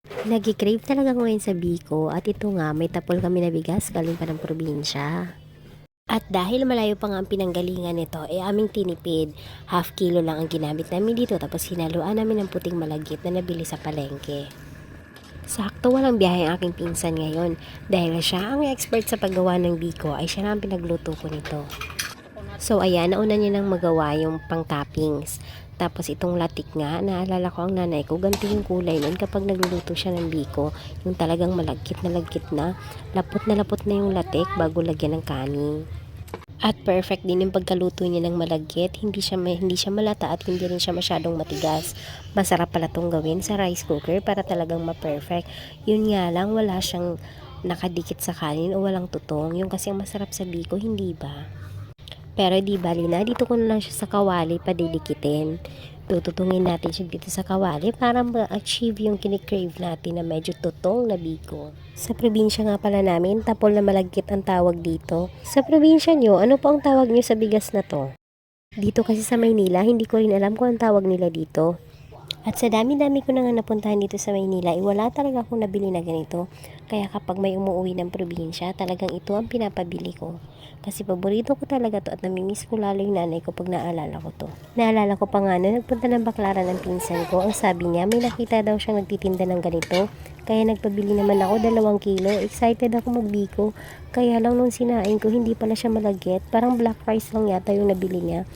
Nagi-crave talaga ako ngayon sa biko at ito nga may tapol kami na bigas galing pa ng probinsya. At dahil malayo pa nga ang pinanggalingan nito, aming tinipid. Half kilo lang ang ginamit namin dito tapos hinaluan namin ng puting malagkit na nabili sa palengke. Sakto walang biyahe ang aking pinsan ngayon. Dahil siya ang expert sa paggawa ng biko ay siya na ang pinagluto ko nito. So ayan, nauna niya nang magawa yung pang-toppings. Tapos itong latik nga, naalala ko ang nanay ko, ganito yung kulay nun kapag nagluluto siya ng biko. Yung talagang malagkit na, lapot na yung latik bago lagyan ng kanin. At perfect din yung pagkaluto niya ng malagkit, hindi siya malata at hindi rin siya masyadong matigas. Masarap pala tong gawin sa rice cooker para talagang ma-perfect. Yun nga lang, wala siyang nakadikit sa kanin o walang tutong. Yung kasi ang masarap sa biko, hindi ba? Pero di bali na, dito ko na lang siya sa kawali padidikitin. Tututungin natin siya dito sa kawali para ma-achieve yung kinikrave natin na medyo tutong na biko. Sa probinsya nga pala namin, tapol na malagkit ang tawag dito. Sa probinsya nyo, ano po ang tawag nyo sa bigas na to? Dito kasi sa Maynila, hindi ko rin alam kung ang tawag nila dito. At sa dami-dami ko na nga napuntahan dito sa Maynila, wala talaga akong nabili na ganito. Kaya kapag may umuwi ng probinsya, talagang ito ang pinapabili ko. Kasi paborito ko talaga to at namimiss ko lalo yung nanay ko pag naalala ko to. Naalala ko pa nga na nagpunta ng Baklaran ng pinsan ko, ang sabi niya may nakita daw siyang nagtitinda ng ganito. Kaya nagpabili naman ako 2 kilo. Excited ako magbiko. Kaya lang nung sinain ko, hindi pala siya malagkit. Parang black rice lang yata yung nabili niya.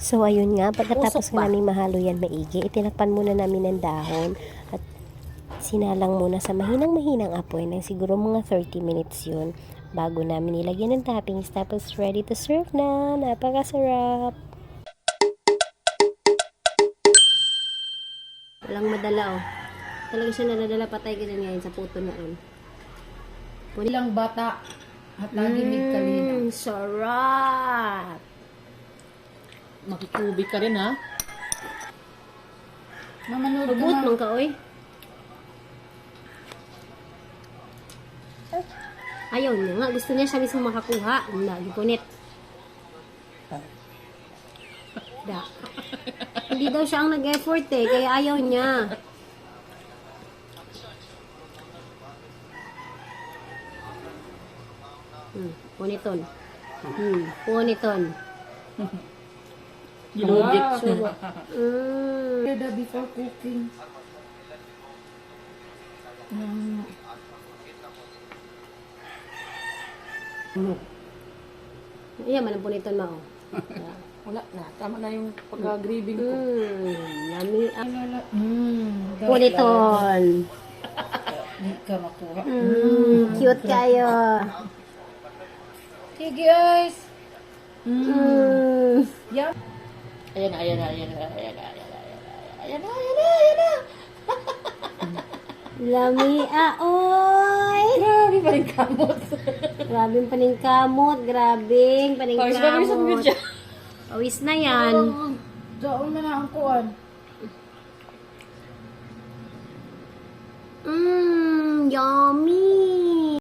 So ayun nga, pagkatapos nga namin mahalo yan maigi, itinakpan muna namin ng dahon at sinalang muna sa mahinang apoy ng siguro mga 30 minutes yun bago namin nilagyan ng toppings, tapos ready to serve na. Napakasarap. Walang madala oh. Talaga siya nadadala, patay ka ngayon sa puto na ron. Ilang bata at nagimig kalina. Sarap! Makikubig ka rin, ha? Mamanood ka Pabut ma. man ka oy. Ayaw niya nga, gusto niya siya mismo makakuha. Lagi punit. Da. Hindi daw siya ang nag-effort kaya ayaw niya. Puniton. Puniton. Gilugit. Mm. Before cooking. Iyan man ang puniton mo. Wala na. Tama na yung pagka-grieving ko. Yummy. Puniton. Puniton. Hindi ka makuha. Cute kayo. Okay, guys. Yeah. Ayan na. Lami oy. Grabe pa rin kamot. Grabing paningkamot. Grabing Pawis pa rin sa paningkamot. video. Pawis na yan. Daon na ang kuwan. Yummy.